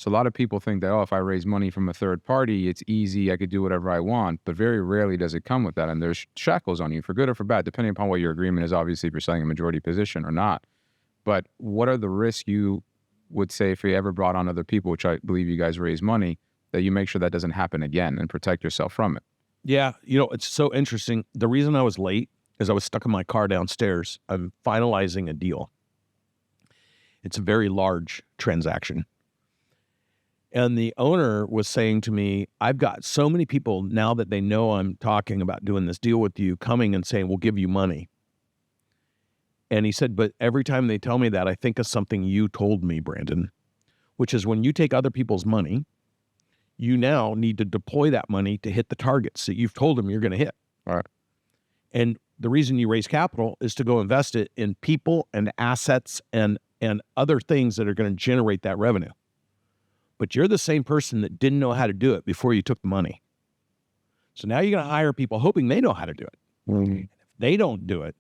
So a lot of people think that, oh, if I raise money from a third party, it's easy, I could do whatever I want, but very rarely does it come with that. And there's shackles on you for good or for bad, depending upon what your agreement is, obviously, if you're selling a majority position or not. But what are the risks you would say if you ever brought on other people, which I believe you guys raise money, that you make sure that doesn't happen again and protect yourself from it? Yeah, you know, it's so interesting. The reason I was late is I was stuck in my car downstairs. I'm finalizing a deal. It's a very large transaction. And the owner was saying to me, I've got so many people now that they know I'm talking about doing this deal with you coming and saying, we'll give you money. And he said, but every time they tell me that, I think of something you told me, Brandon, which is when you take other people's money, you now need to deploy that money to hit the targets that you've told them you're going to hit. All right. And the reason you raise capital is to go invest it in people and assets and other things that are going to generate that revenue. But you're the same person that didn't know how to do it before you took the money. So now you're going to hire people hoping they know how to do it. Mm-hmm. If they don't do it,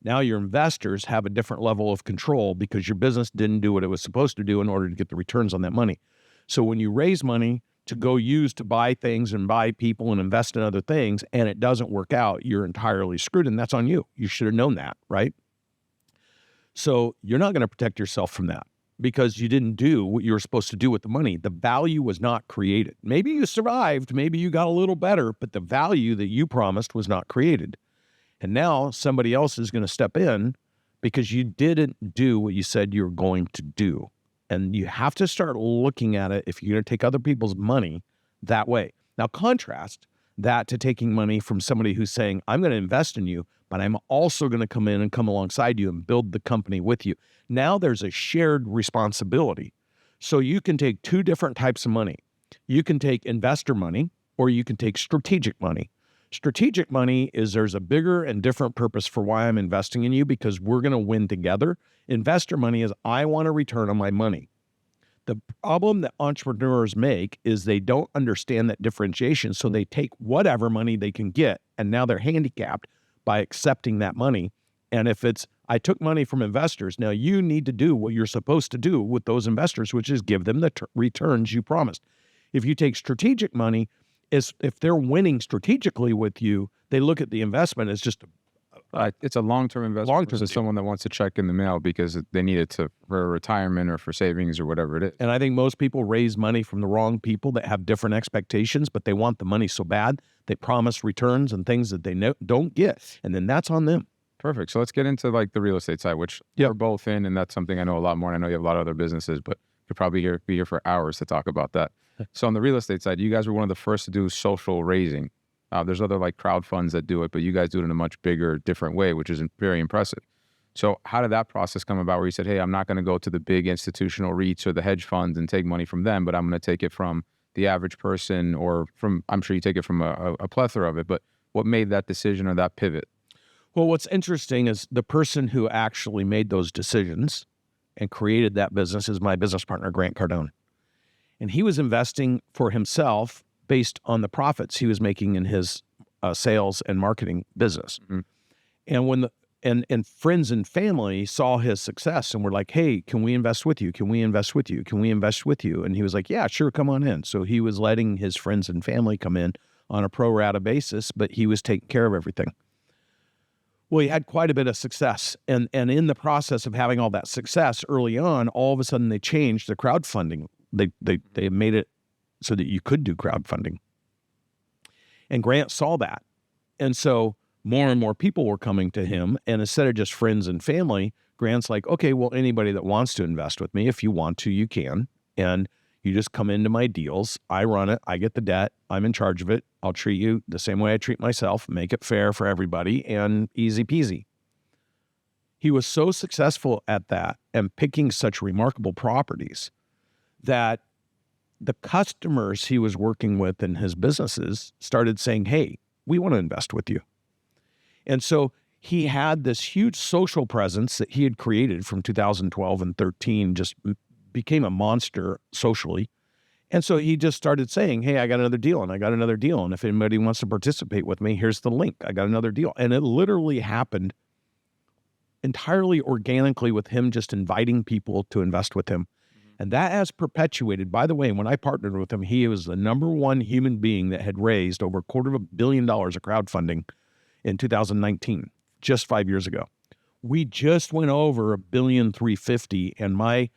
now your investors have a different level of control because your business didn't do what it was supposed to do in order to get the returns on that money. So when you raise money to go use to buy things and buy people and invest in other things, and it doesn't work out, you're entirely screwed, and that's on you. You should have known that, right? So you're not going to protect yourself from that because you didn't do what you were supposed to do with the money. The value was not created. Maybe you survived, maybe you got a little better, but the value that you promised was not created. And now somebody else is going to step in because you didn't do what you said you were going to do. And you have to start looking at it if you're going to take other people's money that way. Now, contrast that to taking money from somebody who's saying, I'm going to invest in you, but I'm also going to come in and come alongside you and build the company with you. Now there's a shared responsibility. So you can take two different types of money. You can take investor money or you can take strategic money. Strategic money is there's a bigger and different purpose for why I'm investing in you because we're going to win together. Investor money is I want a return on my money. The problem that entrepreneurs make is they don't understand that differentiation. So they take whatever money they can get and now they're handicapped by accepting that money. And if it's, I took money from investors, now you need to do what you're supposed to do with those investors, which is give them the returns you promised. If you take strategic money, if they're winning strategically with you, they look at the investment as just it's a long-term investment versus someone that wants to check in the mail because they need it for retirement or for savings or whatever it is. And I think most people raise money from the wrong people that have different expectations, but they want the money so bad, they promise returns and things that they don't get. And then that's on them. Perfect. So let's get into like the real estate side, which we're both in, and that's something I know a lot more. And I know you have a lot of other businesses, but could probably be here for hours to talk about that. So on the real estate side, you guys were one of the first to do social raising. There's other like crowd funds that do it, but you guys do it in a much bigger, different way, which is very impressive. So how did that process come about where you said, hey, I'm not going to go to the big institutional REITs or the hedge funds and take money from them, but I'm going to take it from the average person or from, I'm sure you take it from a plethora of it, but what made that decision or that pivot? Well, what's interesting is the person who actually made those decisions and created that business is my business partner, Grant Cardone. And he was investing for himself based on the profits he was making in his sales and marketing business. Mm-hmm. And when and friends and family saw his success and were like, hey, can we invest with you? Can we invest with you? Can we invest with you? And he was like, yeah, sure, come on in. So he was letting his friends and family come in on a pro rata basis, but he was taking care of everything. Well, he had quite a bit of success. And in the process of having all that success early on, all of a sudden they changed the crowdfunding. They made it so that you could do crowdfunding. And Grant saw that. And so more and more people were coming to him. And instead of just friends and family, Grant's like, okay, well, anybody that wants to invest with me, if you want to, you can. And you just come into my deals. I run it. I get the debt. I'm in charge of it. I'll treat you the same way I treat myself, make it fair for everybody, and easy peasy. He was so successful at that and picking such remarkable properties that the customers he was working with in his businesses started saying, hey, we want to invest with you. And so he had this huge social presence that he had created from 2012 and 13, just became a monster socially. And so he just started saying, hey, I got another deal and I got another deal. And if anybody wants to participate with me, here's the link. I got another deal. And it literally happened entirely organically with him just inviting people to invest with him. And that has perpetuated. By the way, when I partnered with him, he was the number one human being that had raised over $250 million of crowdfunding in 2019, just 5 years ago. We just went over $1.35 billion, and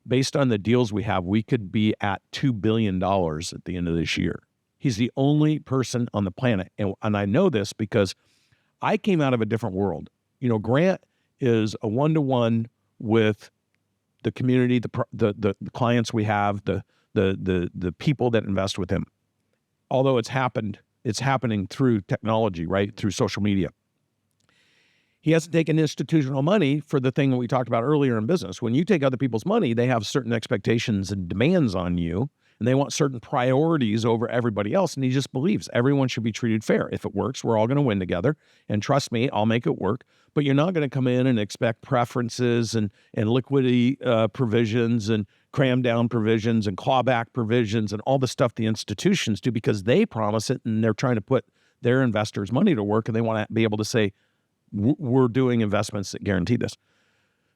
based on the deals we have, we could be at $2 billion at the end of this year. He's the only person on the planet. And I know this because I came out of a different world. You know, Grant is a one-to-one with the community, the clients we have, the people that invest with him. Although it's happening through technology, right? Through social media. He hasn't taken institutional money for the thing that we talked about earlier in business. When you take other people's money, they have certain expectations and demands on you, and they want certain priorities over everybody else. And he just believes everyone should be treated fair. If it works, we're all going to win together. And trust me, I'll make it work. But you're not going to come in and expect preferences and liquidity provisions and cram down provisions and clawback provisions and all the stuff the institutions do, because they promise it and they're trying to put their investors' money to work, and they want to be able to say, we're doing investments that guarantee this.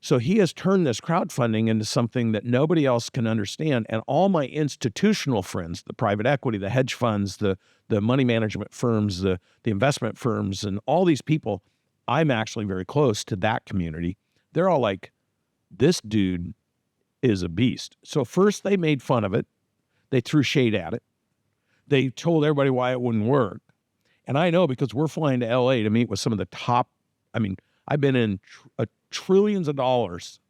So he has turned this crowdfunding into something that nobody else can understand. And all my institutional friends, the private equity, the hedge funds, the money management firms, the investment firms, and all these people, I'm actually very close to that community. They're all like, this dude is a beast. So first they made fun of it. They threw shade at it. They told everybody why it wouldn't work. And I know because we're flying to LA to meet with some of the top, I've been in trillions of dollars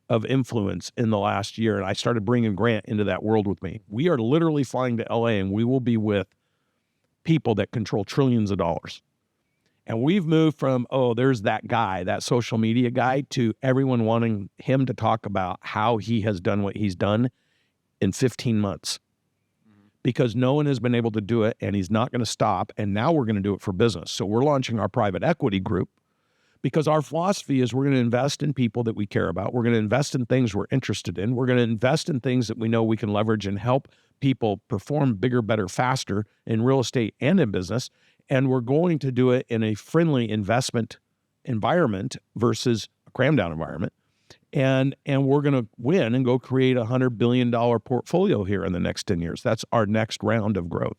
of influence in the last year, and I started bringing Grant into that world with me. We are literally flying to LA, and we will be with people that control trillions of dollars. And we've moved from, there's that guy, that social media guy, to everyone wanting him to talk about how he has done what he's done in 15 months. Because no one has been able to do it, and he's not going to stop, and now we're going to do it for business. So we're launching our private equity group because our philosophy is we're going to invest in people that we care about. We're going to invest in things we're interested in. We're going to invest in things that we know we can leverage and help people perform bigger, better, faster in real estate and in business. And we're going to do it in a friendly investment environment versus a cram down environment. And we're going to win and go create a $100 billion portfolio here in the next 10 years. That's our next round of growth.